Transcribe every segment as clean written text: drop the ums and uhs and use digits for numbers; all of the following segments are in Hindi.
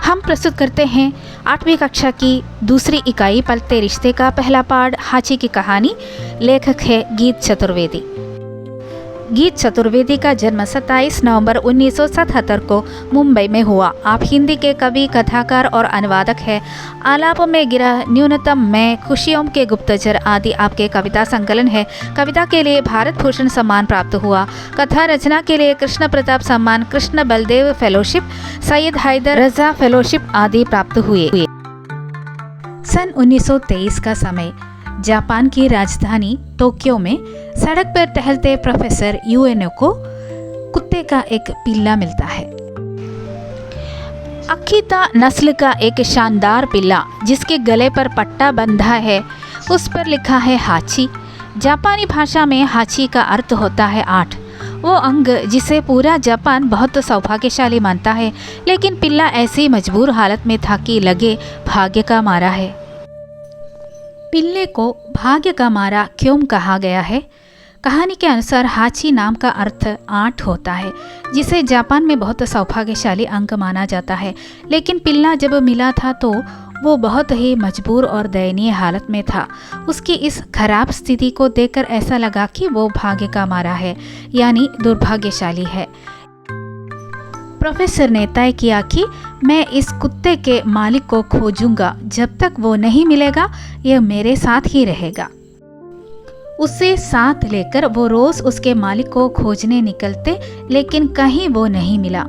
हम प्रस्तुत करते हैं 8वीं कक्षा की दूसरी इकाई पलते रिश्ते का पहला पाठ हाची की कहानी। लेखक है गीत चतुर्वेदी। गीत चतुर्वेदी का जन्म 27 नवंबर 1977 को मुंबई में हुआ। आप हिंदी के कवि, कथाकार और अनुवादक हैं। आलाप में गिरा न्यूनतम में, खुशियों के गुप्तचर आदि आपके कविता संकलन है। कविता के लिए भारत भूषण सम्मान प्राप्त हुआ। कथा रचना के लिए कृष्ण प्रताप सम्मान, कृष्ण बलदेव फेलोशिप, सैयद हैदर रजा फेलोशिप आदि प्राप्त हुए। सन 1923 का समय। जापान की राजधानी टोक्यो में सड़क पर टहलते प्रोफेसर यूएनओ को कुत्ते का एक पिल्ला मिलता है। अकीता नस्ल का एक शानदार पिल्ला जिसके गले पर पट्टा बंधा है। उस पर लिखा है हाची। जापानी भाषा में हाची का अर्थ होता है 8। वो अंग जिसे पूरा जापान बहुत सौभाग्यशाली मानता है, लेकिन पिल्ला ऐसी मजबूर हालत में था कि लगे भाग्य का मारा है। पिल्ले को भाग्य का मारा क्यों कहा गया है? कहानी के अनुसार हाची नाम का अर्थ 8 होता है, जिसे जापान में बहुत सौभाग्यशाली अंक माना जाता है। लेकिन पिल्ला जब मिला था तो वो बहुत ही मजबूर और दयनीय हालत में था। उसकी इस खराब स्थिति को देखकर ऐसा लगा कि वो भाग्य का मारा है, यानी दुर्भाग्यशाली है। प्रोफेसर ने तय किया कि मैं इस कुत्ते के मालिक को खोजूंगा। जब तक वो नहीं मिलेगा यह मेरे साथ ही रहेगा। उसे साथ लेकर वो रोज उसके मालिक को खोजने निकलते, लेकिन कहीं वो नहीं मिला।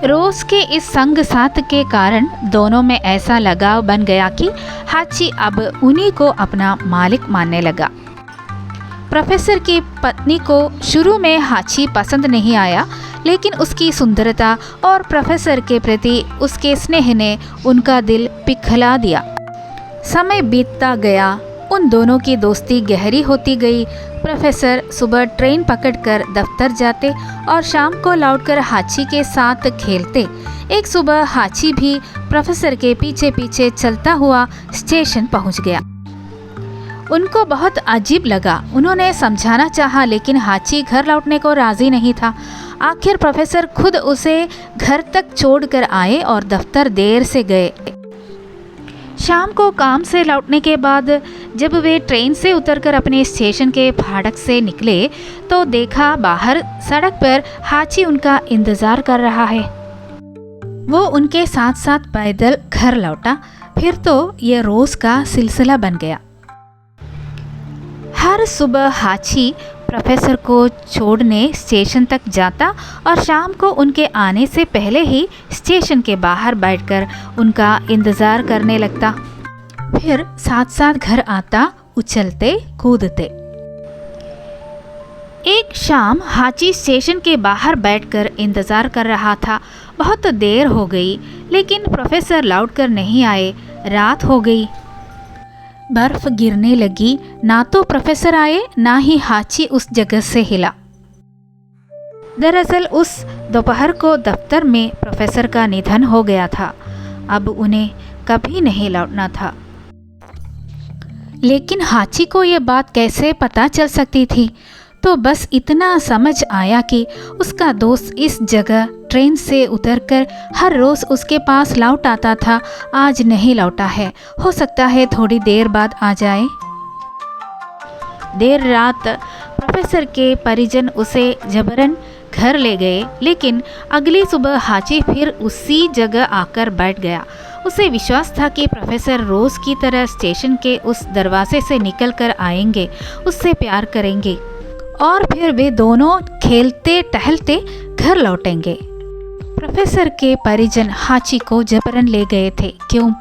रोज के इस संग साथ के कारण दोनों में ऐसा लगाव बन गया कि हाची अब उन्हीं को अपना मालिक मानने लगा। प्रोफेसर की पत्नी को शुरू में हाची पसंद नहीं आया, लेकिन उसकी सुंदरता और प्रोफेसर के प्रति उसके स्नेह ने उनका दिल पिघला दिया। समय बीतता गया, उन दोनों की दोस्ती गहरी होती गई। प्रोफेसर सुबह ट्रेन पकड़कर दफ्तर जाते और शाम को लौटकर हाची के साथ खेलते। एक सुबह हाची भी प्रोफेसर के पीछे पीछे चलता हुआ स्टेशन पहुंच गया। उनको बहुत अजीब लगा। उन्होंने समझाना चाहा, लेकिन हाची घर लौटने को राजी नहीं था। आखिर प्रोफेसर खुद उसे घर तक छोड़कर आए और दफ्तर देर से गए। शाम को काम से लौटने के बाद जब वे ट्रेन से उतरकर अपने स्टेशन के फाटक से निकले तो देखा बाहर सड़क पर हाची उनका इंतजार कर रहा है। वो उनके साथ साथ पैदल घर लौटा। फिर तो ये रोज का सिलसिला बन गया। हर सुबह हाची प्रोफेसर को छोड़ने स्टेशन तक जाता और शाम को उनके आने से पहले ही स्टेशन के बाहर बैठकर उनका इंतज़ार करने लगता। फिर साथ साथ घर आता, उछलते कूदते। एक शाम हाची स्टेशन के बाहर बैठकर इंतज़ार कर रहा था। बहुत देर हो गई, लेकिन प्रोफेसर लौटकर नहीं आए। रात हो गई, बर्फ गिरने लगी। ना तो प्रोफेसर आए, ना ही हाची उस जगह से हिला। दरअसल उस दोपहर को दफ्तर में प्रोफेसर का निधन हो गया था। अब उन्हें कभी नहीं लौटना था। लेकिन हाची को यह बात कैसे पता चल सकती थी? तो बस इतना समझ आया कि उसका दोस्त इस जगह ट्रेन से उतरकर हर रोज़ उसके पास लौट आता था। आज नहीं लौटा है, हो सकता है थोड़ी देर बाद आ जाए। देर रात प्रोफेसर के परिजन उसे जबरन घर ले गए, लेकिन अगली सुबह हाची फिर उसी जगह आकर बैठ गया। उसे विश्वास था कि प्रोफेसर रोज़ की तरह स्टेशन के उस दरवाजे से निकल कर आएंगे, उससे प्यार करेंगे और फिर वे दोनों खेलते टहलते घर लौटेंगे। प्रोफेसर के परिजन हाची को जबरन ले गए थे। क्यों?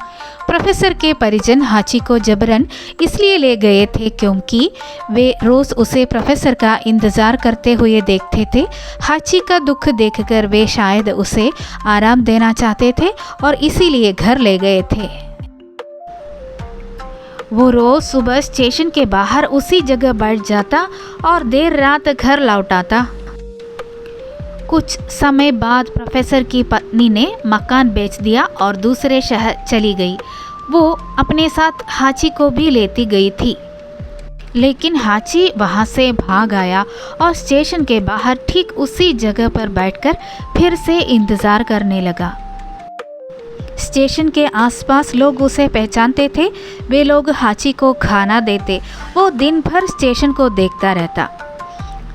प्रोफेसर के परिजन हाची को जबरन इसलिए ले गए थे क्योंकि वे रोज़ उसे प्रोफेसर का इंतज़ार करते हुए देखते थे। हाची का दुख देखकर वे शायद उसे आराम देना चाहते थे और इसीलिए घर ले गए थे। वो रोज़ सुबह स्टेशन के बाहर उसी जगह बैठ जाता और देर रात घर लौट आता। कुछ समय बाद प्रोफेसर की पत्नी ने मकान बेच दिया और दूसरे शहर चली गई। वो अपने साथ हाची को भी लेती गई थी। लेकिन हाची वहाँ से भाग आया और स्टेशन के बाहर ठीक उसी जगह पर बैठकर फिर से इंतज़ार करने लगा। स्टेशन के आसपास लोग उसे पहचानते थे। वे लोग हाची को खाना देते। वो दिन भर स्टेशन को देखता रहता।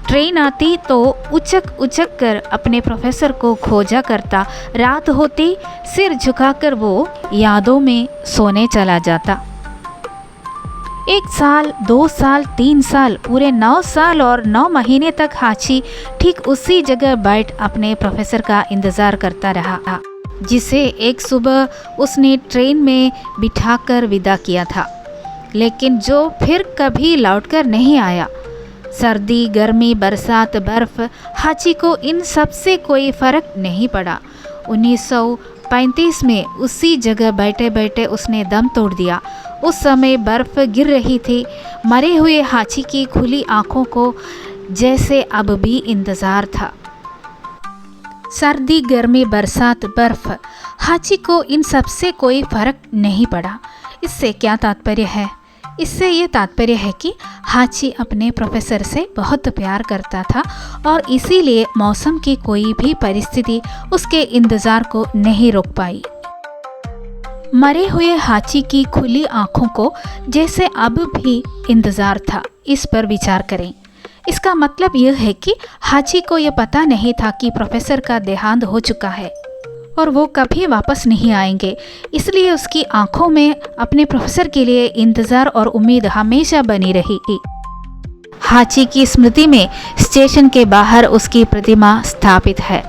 ट्रेन आती तो उचक उचक कर अपने प्रोफेसर को खोजा करता। रात होती सिर झुकाकर वो यादों में सोने चला जाता। 1 साल, 2 साल, 3 साल, पूरे 9 साल और 9 महीने तक हाची ठीक उसी जगह बैठ अपने प्रोफेसर का इंतज़ार करता रहा, जिसे एक सुबह उसने ट्रेन में बिठाकर विदा किया था, लेकिन जो फिर कभी लौटकर नहीं आया। सर्दी, गर्मी, बरसात, बर्फ़, हाची को इन सब से कोई फ़र्क नहीं पड़ा। 1935 में उसी जगह बैठे बैठे उसने दम तोड़ दिया। उस समय बर्फ़ गिर रही थी। मरे हुए हाची की खुली आँखों को जैसे अब भी इंतज़ार था। सर्दी, गर्मी, बरसात, बर्फ़, हाची को इन सब से कोई फ़र्क नहीं पड़ा। इससे क्या तात्पर्य है? इससे ये तात्पर्य है कि हाची अपने प्रोफेसर से बहुत प्यार करता था और इसीलिए मौसम की कोई भी परिस्थिति उसके इंतज़ार को नहीं रोक पाई। मरे हुए हाची की खुली आँखों को जैसे अब भी इंतज़ार था, इस पर विचार करें। इसका मतलब यह है कि हाची को यह पता नहीं था कि प्रोफेसर का देहांत हो चुका है और वो कभी वापस नहीं आएंगे। इसलिए उसकी आंखों में अपने प्रोफेसर के लिए इंतज़ार और उम्मीद हमेशा बनी रही। हाची की स्मृति में स्टेशन के बाहर उसकी प्रतिमा स्थापित है।